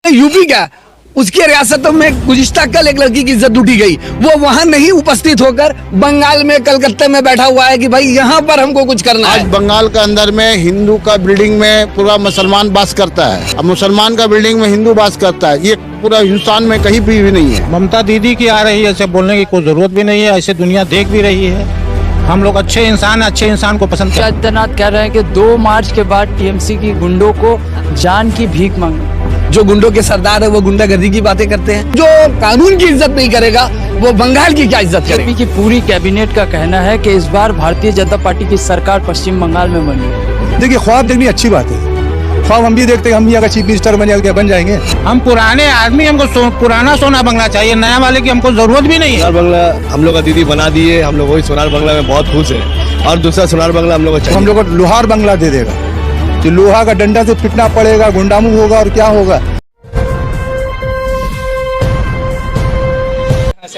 UP का उसकी रियासतों में गुज़िश्ता कल एक लड़की की इज्जत लूटी गई, वो वहां नहीं उपस्थित होकर बंगाल में कलकत्ते में बैठा हुआ है कि भाई यहाँ पर हमको कुछ करना आज है। बंगाल का अंदर में हिंदू का बिल्डिंग में पूरा मुसलमान बास करता है, अब मुसलमान का बिल्डिंग में हिंदू बास करता है। ये पूरा हिंदुस्तान में कहीं भी नहीं है। ममता दीदी की आ रही है, ऐसे बोलने की कोई जरूरत भी नहीं है, ऐसे दुनिया देख भी रही है। हम लोग अच्छे इंसान को पसंद करते हैं। आदित्यनाथ कह रहे हैं कि 2 मार्च के बाद टीएमसी की गुंडों को जान की भीख मांगी। जो गुंडों के सरदार है वो गुंडागर्दी की बातें करते हैं, जो कानून की इज्जत नहीं करेगा वो बंगाल की क्या इज्जत करेगा। बीजेपी की पूरी कैबिनेट का कहना है कि इस बार भारतीय जनता पार्टी की सरकार पश्चिम बंगाल में बनी। देखिए, ख्वाब देखनी अच्छी बात है, ख्वाब हम भी देखते हैं, हम भी अगर चीफ मिनिस्टर बन जाएंगे। हम पुराने आदमी, हमको पुराना सोना बंगला चाहिए, नया वाले की हमको जरूरत भी नहीं है। सोनार बंगला हम लोग का दीदी बना दिए, हम लोग वही सोनार बंगला में बहुत खुश है। और दूसरा सोनार बंगला हम लोग को चाहिए। हम लोग को लोहार बंगला दे देगा, कि लोहा का डंडा से पिटना पड़ेगा, गुंडामुख होगा और क्या होगा।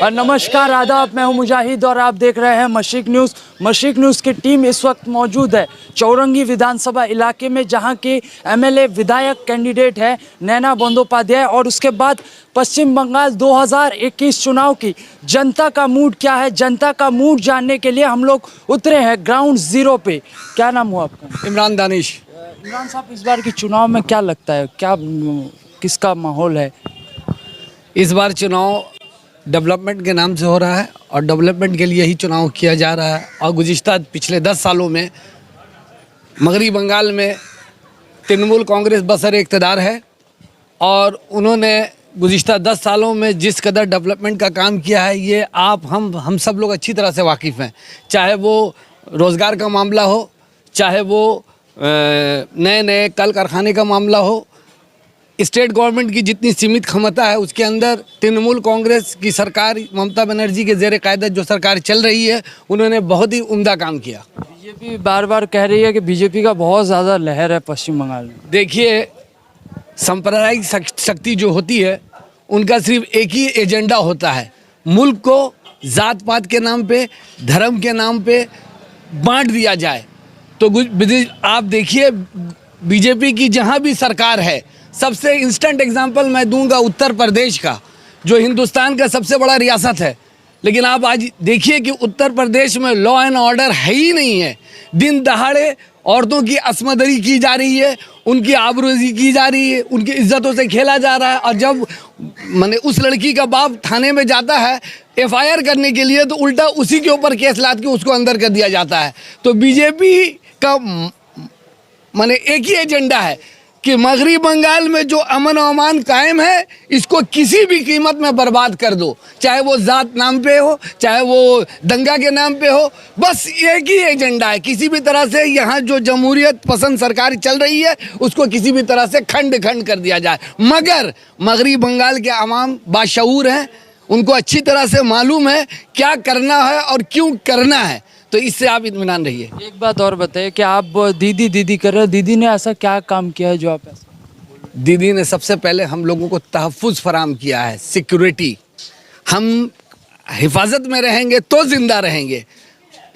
और नमस्कार, आदाब, मैं हूं मुजाहिद और आप देख रहे हैं मशरिक न्यूज़। मशरिक न्यूज़ की टीम इस वक्त मौजूद है चौरंगी विधानसभा इलाके में, जहां के एमएलए विधायक कैंडिडेट है नैना बंदोपाध्याय। और उसके बाद पश्चिम बंगाल 2021 चुनाव की जनता का मूड क्या है, जनता का मूड जानने के लिए हम लोग उतरे हैं ग्राउंड जीरो पे। क्या नाम हुआ आपका? इमरान दानिश। इमरान साहब, इस बार के चुनाव में क्या लगता है, क्या किसका माहौल है? इस बार चुनाव डेवलपमेंट के नाम से हो रहा है और डेवलपमेंट के लिए ही चुनाव किया जा रहा है। और गुज़िश्ता पिछले 10 सालों में मगरबी बंगाल में तृणमूल कांग्रेस बसर इक़्तिदार है और उन्होंने गुज़िश्ता 10 सालों में जिस कदर डेवलपमेंट का काम किया है, ये आप हम सब लोग अच्छी तरह से वाकिफ़ हैं। चाहे वो रोज़गार का मामला हो, चाहे वो नए नए कल कारखाने का मामला हो, स्टेट गवर्नमेंट की जितनी सीमित क्षमता है उसके अंदर तृणमूल कांग्रेस की सरकार, ममता बनर्जी के ज़ेर क़यादत जो सरकार चल रही है, उन्होंने बहुत ही उम्दा काम किया। बीजेपी बार बार कह रही है कि बीजेपी का बहुत ज़्यादा लहर है पश्चिम बंगाल में। देखिए, सांप्रदायिक शक्ति जो होती है उनका सिर्फ एक ही एजेंडा होता है, मुल्क को जात पात के नाम पे, धर्म के नाम पे बांट दिया जाए। तो आप देखिए, बीजेपी की जहाँ भी सरकार है, सबसे इंस्टेंट एग्जांपल मैं दूंगा उत्तर प्रदेश का, जो हिंदुस्तान का सबसे बड़ा रियासत है। लेकिन आप आज देखिए कि उत्तर प्रदेश में लॉ एंड ऑर्डर है ही नहीं है। दिन दहाड़े औरतों की असमदरी की जा रही है, उनकी आबरूज़ी की जा रही है, उनकी इज्जतों से खेला जा रहा है। और जब माने उस लड़की का बाप थाने में जाता है FIR करने के लिए, तो उल्टा उसी के ऊपर केस लाद के उसको अंदर कर दिया जाता है। तो बीजेपी का माने एक ही एजेंडा है कि मगरबी बंगाल में जो अमन और अमान कायम है, इसको किसी भी कीमत में बर्बाद कर दो, चाहे वो जात नाम पे हो, चाहे वो दंगा के नाम पे हो। बस एक ही एजेंडा है, किसी भी तरह से यहाँ जो जमहूरियत पसंद सरकार चल रही है उसको किसी भी तरह से खंड खंड कर दिया जाए। मगर मगरबी बंगाल के अवाम बाशऊर हैं, उनको अच्छी तरह से मालूम है क्या करना है और क्यों करना है। तो इससे आप इत्मीनान रहिए। एक बात और बताइए कि आप दीदी दीदी कर रहे हैं, दीदी ने ऐसा क्या काम किया है जो आप ऐसा? दीदी ने सबसे पहले हम लोगों को तहफ़्फ़ुज़ फराम किया है, सिक्योरिटी। हम हिफाजत में रहेंगे तो ज़िंदा रहेंगे।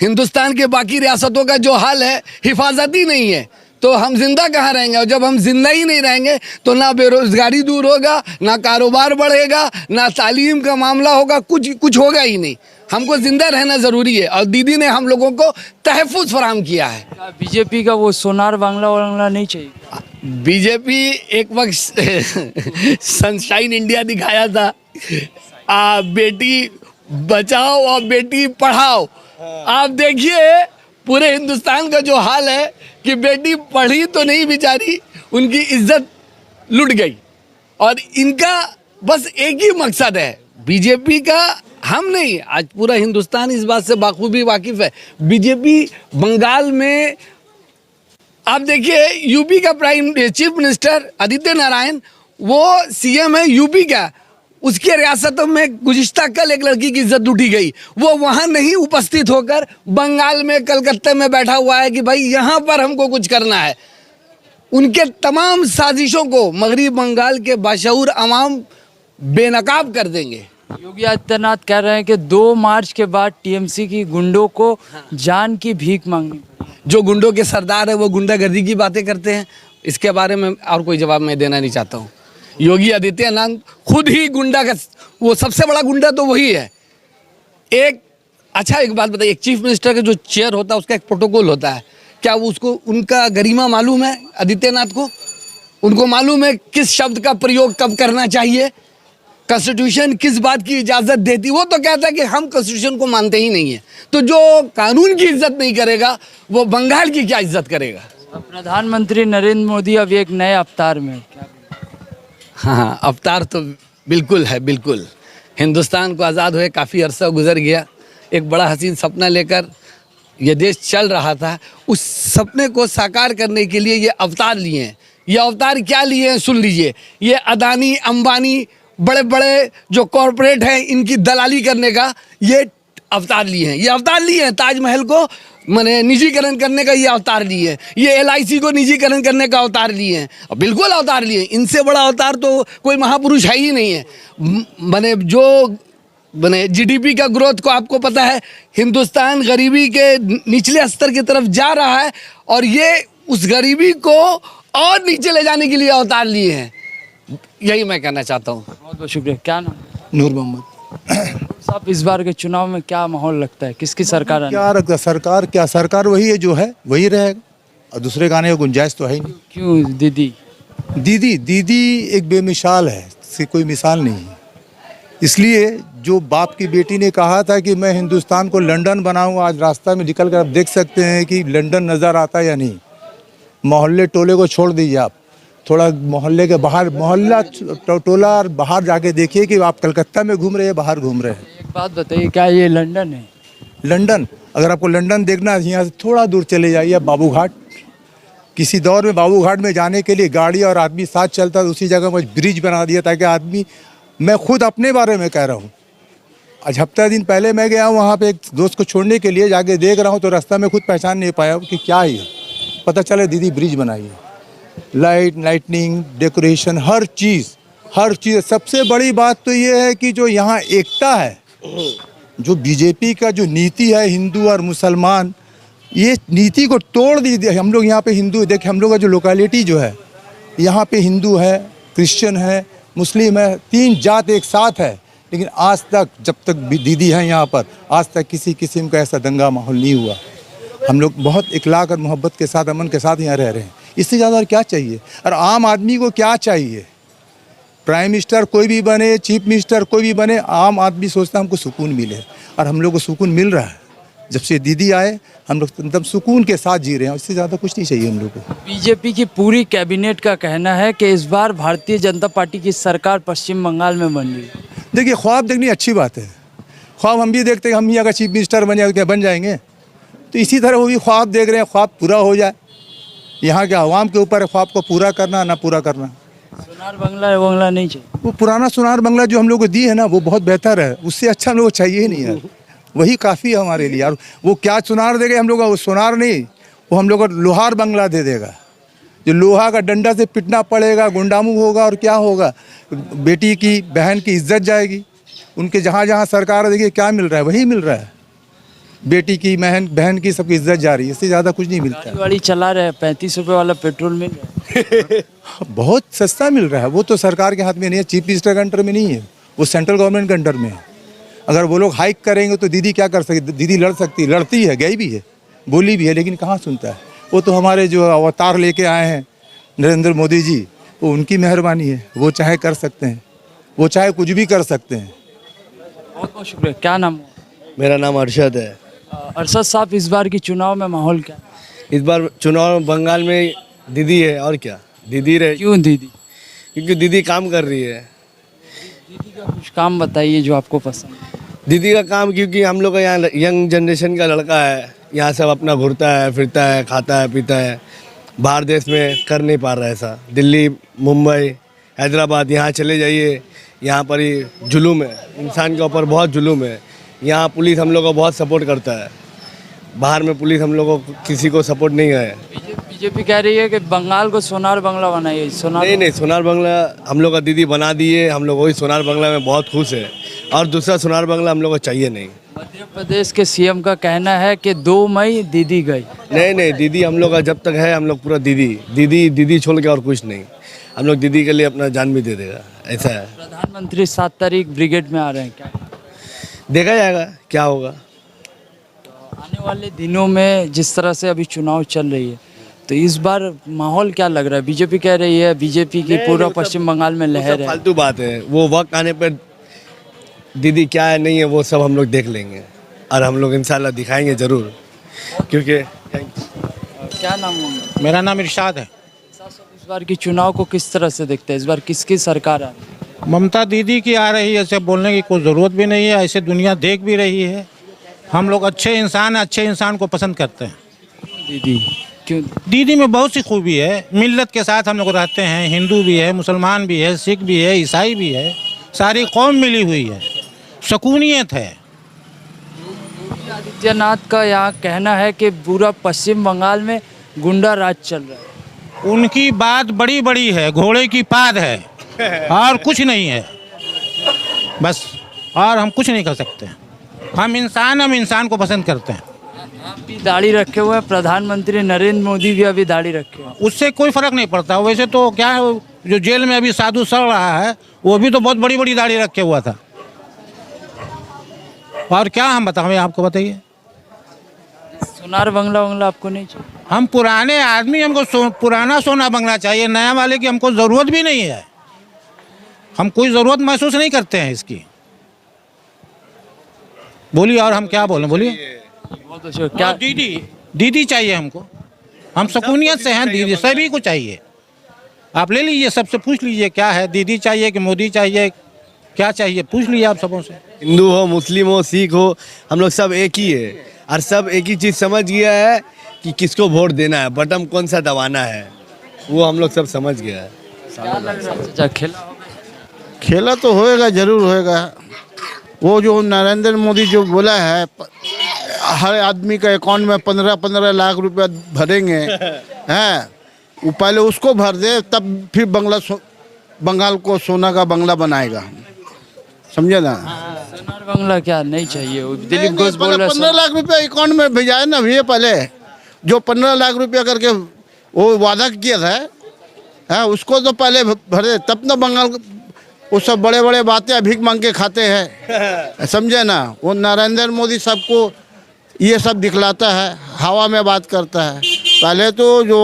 हिंदुस्तान के बाकी रियासतों का जो हाल है, हिफाजत ही नहीं है, तो हम जिंदा कहाँ रहेंगे। और जब हम जिंदा ही नहीं रहेंगे तो ना बेरोज़गारी दूर होगा, ना कारोबार बढ़ेगा, ना तालीम का मामला होगा, कुछ होगा ही नहीं। हमको जिंदा रहना ज़रूरी है और दीदी ने हम लोगों को तहफ़्फ़ुज़ फराहम किया है। बीजेपी का वो सोनार बांग्ला नहीं चाहिए? बीजेपी एक वक्त सनशाइन इंडिया दिखाया था, बेटी बचाओ और बेटी पढ़ाओ। आप देखिए पूरे हिंदुस्तान का जो हाल है कि बेटी पढ़ी तो नहीं बेचारी, उनकी इज्जत लुट गई। और इनका बस एक ही मकसद है, बीजेपी का, हम नहीं, आज पूरा हिंदुस्तान इस बात से बाखूबी वाकिफ़ है। बीजेपी बंगाल में आप देखिए, यूपी का चीफ मिनिस्टर आदित्य नारायण, वो CM है यूपी का, उसके रियासतों में गुज़िश्ता कल एक लड़की की इज्जत लूटी गई, वो वहाँ नहीं उपस्थित होकर बंगाल में कलकत्ते में बैठा हुआ है कि भाई यहाँ पर हमको कुछ करना है। उनके तमाम साजिशों को मगरबी बंगाल के बाशऊर अवाम बेनकाब कर देंगे। योगी आदित्यनाथ कह रहे हैं कि 2 मार्च के बाद टीएमसी की गुंडों को जान की भीख मांगनी पड़ेगी। जो गुंडों के सरदार है वो गुंडागर्दी की बातें करते हैं, इसके बारे में और कोई जवाब मैं देना नहीं चाहता हूँ। योगी आदित्यनाथ खुद ही गुंडा का, वो सबसे बड़ा गुंडा तो वही है। एक बात बताइए, एक चीफ मिनिस्टर का जो चेयर होता है उसका एक प्रोटोकॉल होता है, क्या वो उसको उनका गरिमा मालूम है आदित्यनाथ को? उनको मालूम है किस शब्द का प्रयोग कब करना चाहिए, कॉन्स्टिट्यूशन किस बात की इजाज़त देती? वो तो कहता है कि हम कॉन्स्टिट्यूशन को मानते ही नहीं है। तो जो कानून की इज्जत नहीं करेगा वो बंगाल की क्या इज्जत करेगा? प्रधानमंत्री नरेंद्र मोदी अब एक नए अवतार में क्या? हाँ, अवतार तो बिल्कुल है, बिल्कुल। हिंदुस्तान को आज़ाद हुए काफ़ी अरसा गुजर गया, एक बड़ा हसीन सपना लेकर ये देश चल रहा था, उस सपने को साकार करने के लिए ये अवतार लिए हैं। ये अवतार क्या लिए हैं सुन लीजिए। ये अदानी, अंबानी, बड़े बड़े जो कॉरपोरेट हैं इनकी दलाली करने का ये अवतार लिए हैं। ये अवतार लिए हैं ताजमहल को माने निजीकरण करने का, ये अवतार लिए हैं। ये LIC को निजीकरण करने का अवतार लिए हैं, बिल्कुल अवतार लिए हैं। इनसे बड़ा अवतार तो कोई महापुरुष है ही नहीं है। माने जो GDP का ग्रोथ को आपको पता है, हिंदुस्तान गरीबी के निचले स्तर की तरफ जा रहा है और ये उस गरीबी को और नीचे ले जाने के लिए अवतार लिए हैं। यही मैं कहना चाहता हूँ। बहुत बहुत शुक्रिया। क्या नाम? नूर मोहम्मद। साहब, इस बार के चुनाव में क्या माहौल लगता है, किसकी सरकार आने? क्या रखता सरकार? क्या सरकार वही है जो है वही रहेगा, और दूसरे गाने की गुंजाइश तो है ही नहीं। क्यों दीदी? दीदी एक बेमिसाल है, इसकी कोई मिसाल नहीं है। इसलिए जो बाप की बेटी ने कहा था कि मैं हिंदुस्तान को लंदन बनाऊंगा, आज रास्ता में निकल कर आप देख सकते हैं कि लंदन नज़र आता है या नहीं। मोहल्ले टोले को छोड़ दीजिए, आप थोड़ा मोहल्ले के बाहर, मोहल्ला टोला और बाहर जाके देखिए कि आप कलकत्ता में घूम रहे हैं, बाहर घूम रहे हैं। एक बात बताइए, क्या ये लंदन है? लंदन, अगर आपको लंदन देखना है यहाँ से थोड़ा दूर चले जाइए, बाबू घाट। किसी दौर में बाबू घाट में जाने के लिए गाड़ी और आदमी साथ चलता था, उसी जगह पर ब्रिज बना दिया ताकि आदमी, मैं खुद अपने बारे में कह रहा हूँ, आज हफ्ता दिन पहले मैं गया हूँ वहाँ पे एक दोस्त को छोड़ने के लिए, जाके देख रहा हूँ तो रास्ता में खुद पहचान नहीं पाया कि क्या है। पता चला दीदी ब्रिज बनाई है, लाइटनिंग, डेकोरेशन, हर चीज़। सबसे बड़ी बात तो ये है कि जो यहाँ एकता है, जो बीजेपी का जो नीति है हिंदू और मुसलमान, ये नीति को तोड़ दी। हम लोग यहाँ पे हिंदू, देखिए हम लोग का जो लोकेलिटी जो है यहाँ पे हिंदू है, क्रिश्चियन है, मुस्लिम है, 3 जात एक साथ है। लेकिन आज तक जब तक दीदी हैं यहाँ पर, आज तक किसी किस्म का ऐसा दंगा माहौल नहीं हुआ। हम लोग बहुत इखलाक और मोहब्बत के साथ, अमन के साथ यहाँ रह रहे हैं। इससे ज़्यादा और क्या चाहिए? और आम आदमी को क्या चाहिए? प्राइम मिनिस्टर कोई भी बने, चीफ मिनिस्टर कोई भी बने, आम आदमी सोचता है हमको सुकून मिले, और हम लोग को सुकून मिल रहा है। जब से दीदी आए हम लोग एकदम सुकून के साथ जी रहे हैं, इससे ज़्यादा कुछ नहीं चाहिए हम लोग को। बीजेपी की पूरी कैबिनेट का कहना है कि इस बार भारतीय जनता पार्टी की सरकार पश्चिम बंगाल में बन रही है। देखिए, ख्वाब देखनी अच्छी बात है, ख्वाब हम भी देखते हैं, हम ही अगर चीफ मिनिस्टर बन जाएंगे तो इसी तरह वो भी ख्वाब देख रहे हैं, ख्वाब पूरा हो जाए। यहाँ के आवाम के ऊपर है ख्वाब को पूरा करना ना पूरा करना। सोनार बंगला नहीं चाहिए। वो पुराना सोनार बंगला जो हम लोग को दी है ना, वो बहुत बेहतर है, उससे अच्छा हम लोग को चाहिए ही नहीं यार, वही काफ़ी है हमारे लिए। और वो क्या सोनार देगा हम लोग का? वो सोनार नहीं, वो हम लोग को लोहार बंगला दे देगा, जो लोहा का डंडा से पिटना पड़ेगा, गुंडामू होगा, और क्या होगा? बेटी की, बहन की इज्जत जाएगी। उनके जहाँ जहाँ सरकार देखिए क्या मिल रहा है, वही मिल रहा है। बेटी की, बहन की, सबकी इज्जत जा रही है, इससे ज़्यादा कुछ नहीं मिलता। गाड़ी चला रहे, 35 रुपये वाला पेट्रोल मिल रहा है। बहुत सस्ता मिल रहा है। वो तो सरकार के हाथ में नहीं है, चीफ मिनिस्टर के अंडर में नहीं है, वो सेंट्रल गवर्नमेंट के अंडर में है। अगर वो लोग हाइक करेंगे तो दीदी क्या कर सकती? दीदी लड़ती है, गई भी है, बोली भी है, लेकिन कहाँ सुनता है। वो तो हमारे जो अवतार लेके आए हैं नरेंद्र मोदी जी, वो उनकी मेहरबानी है, वो चाहे कर सकते हैं, वो चाहे कुछ भी कर सकते हैं। बहुत बहुत शुक्रिया। क्या नाम? मेरा नाम अरशद है। अरशद साहब, इस बार की चुनाव में माहौल क्या? इस बार चुनाव बंगाल में दीदी है, और क्या दीदी रहे। क्यों दीदी? क्योंकि दीदी काम कर रही है। दीदी का कुछ काम बताइए जो आपको पसंद है। दीदी का काम, क्योंकि हम लोग का यहाँ यंग जनरेशन का लड़का है, यहाँ सब अपना घूरता है, फिरता है, खाता है, पीता है, बाहर देश में कर नहीं पा रहा है ऐसा। दिल्ली, मुंबई, हैदराबाद, यहाँ चले जाइए, यहाँ पर ही जुलूम है, इंसान के ऊपर बहुत जुलूम है। यहाँ पुलिस हम लोग को बहुत सपोर्ट करता है, बाहर में पुलिस हम लोग को किसी को सपोर्ट नहीं है। बीजेपी कह रही है कि बंगाल को सोनार बंगला बनाइए। नहीं, सोनार बंगला हम लोग का दीदी बना दिए, हम लोग वही सोनार बंगला में बहुत खुश है, और दूसरा सोनार बंगला हम लोग को चाहिए नहीं। मध्य प्रदेश के सीएम का कहना है कि 2 मई दीदी गई। नहीं, दीदी हम लोग का जब तक है, हम लोग पूरा दीदी छोड़ के और कुछ नहीं। हम लोग दीदी के लिए अपना जान भी दे देगा, ऐसा है। प्रधानमंत्री 7 तारीख ब्रिगेड में आ रहे हैं, क्या देखा जाएगा क्या होगा। आने वाले दिनों में जिस तरह से अभी चुनाव चल रही है, तो इस बार माहौल क्या लग रहा है? बीजेपी कह रही है, बीजेपी की पूरा पश्चिम बंगाल में लहर है। फालतू बात है, वो वक्त आने पर दीदी क्या है नहीं है वो सब हम लोग देख लेंगे, और हम लोग इंशाल्लाह दिखाएंगे ज़रूर, क्योंकि क्या नाम होगा? मेरा नाम इरशाद है। इस बार की चुनाव को किस तरह से देखते हैं? इस बार किसकी सरकार आ रही है? ममता दीदी की आ रही है, ऐसे बोलने की कोई ज़रूरत भी नहीं है, ऐसे दुनिया देख भी रही है। हम लोग अच्छे इंसान को पसंद करते हैं। दीदी क्यों? दीदी में बहुत सी खूबी है, मिल्लत के साथ हम लोग रहते हैं, हिंदू भी है, मुसलमान भी है, सिख भी है, ईसाई भी है, सारी कौम मिली हुई है, सकूनियत है। आदित्यनाथ का यहाँ कहना है कि पूरा पश्चिम बंगाल में गुंडा राज चल रहा है। उनकी बात बड़ी बड़ी है, घोड़े की पाद है, और कुछ नहीं है बस, और हम कुछ नहीं कर सकते। हम इंसान को पसंद करते हैं। आप भी दाढ़ी रखे हुए हैं, प्रधानमंत्री नरेंद्र मोदी भी अभी दाढ़ी रखे हुए हैं। उससे कोई फर्क नहीं पड़ता। वैसे तो क्या है, जो जेल में अभी साधु सड़ रहा है वो भी तो बहुत बड़ी बड़ी दाढ़ी रखे हुआ था। और क्या हम बताएं, आपको बताइए। सोनार बंगला आपको नहीं चाहिए? हम पुराने आदमी, हमको पुराना सोना बंगला चाहिए, नया वाले की हमको ज़रूरत भी नहीं है। हम कोई ज़रूरत महसूस नहीं करते हैं इसकी। बोलिए, और हम क्या बोलें, बोलिए। बहुत अच्छा। क्या दीदी चाहिए हमको, हम सकूनियत से हैं, दीदी सभी को चाहिए। आप ले लीजिए, सबसे पूछ लीजिए क्या है, दीदी चाहिए कि मोदी चाहिए, क्या चाहिए, पूछ लीजिए आप सबों से। हिंदू हो, मुस्लिम हो, सिख हो, हम लोग सब एक ही है, और सब एक ही चीज़ समझ गया है कि किसको वोट देना है, बटन कौन सा दबाना है, वो हम लोग सब समझ गया है। अच्छा, खेला होगा? खेला तो होएगा, जरूर होएगा। वो जो नरेंद्र मोदी जो बोला है, हर आदमी का अकाउंट में 15-15 लाख रुपया भरेंगे, हैं, वो पहले उसको भर दे, तब फिर बंगाल को सोना का बंगला बनाएगा, समझे ना। सोनार बंगला क्या नहीं चाहिए? दिलीप घोष बोल रहे 15 लाख रुपया अकाउंट में भेजाए ना भैया, पहले जो 15 लाख रुपया करके वो वादा किया था, है, उसको तो पहले भरे, तब ना बंगाल। वो सब बड़े बड़े बातें भीख मांग के खाते हैं, समझे ना। वो नरेंद्र मोदी सबको ये सब दिखलाता है, हवा में बात करता है। पहले तो जो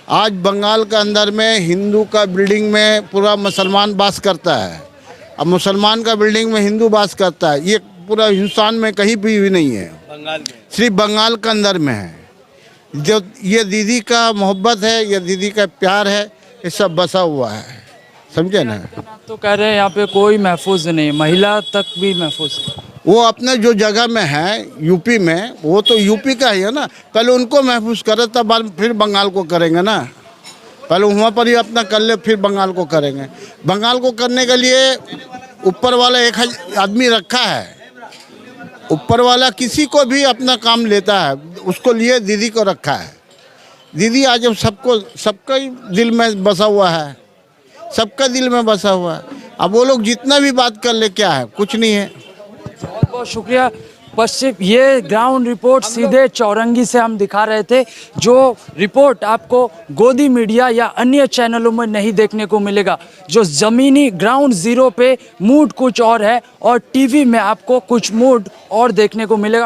आज बंगाल के अंदर में हिंदू का बिल्डिंग में पूरा मुसलमान बास करता है, अब मुसलमान का बिल्डिंग में हिंदू बास करता है, ये पूरा हिंदुस्तान में कहीं भी नहीं है, बंगाल में सिर्फ बंगाल के अंदर में है। जो ये दीदी का मोहब्बत है, ये दीदी का प्यार है, ये सब बसा हुआ है, समझे ना। तो कह रहे हैं यहाँ पे कोई महफूज नहीं, महिला तक भी महफूज है। वो अपने जो जगह में है यूपी में, वो तो यूपी का ही है ना, पहले उनको महफूज करे तब फिर बंगाल को करेंगे ना। पहले वहाँ पर ही अपना कर ले, फिर बंगाल को करेंगे। बंगाल को करने के लिए ऊपर वाला एक आदमी रखा है, ऊपर वाला किसी को भी अपना काम लेता है, उसको लिए दीदी को रखा है। दीदी आज सबका ही दिल में बसा हुआ है, सबका दिल में बसा हुआ है। अब वो लोग जितना भी बात कर ले, क्या है, कुछ नहीं है। बहुत बहुत शुक्रिया। पश्चिम, ये ग्राउंड रिपोर्ट सीधे चौरंगी से हम दिखा रहे थे, जो रिपोर्ट आपको गोदी मीडिया या अन्य चैनलों में नहीं देखने को मिलेगा। जो ज़मीनी ग्राउंड ज़ीरो पे मूड कुछ और है, और टीवी में आपको कुछ मूड और देखने को मिलेगा।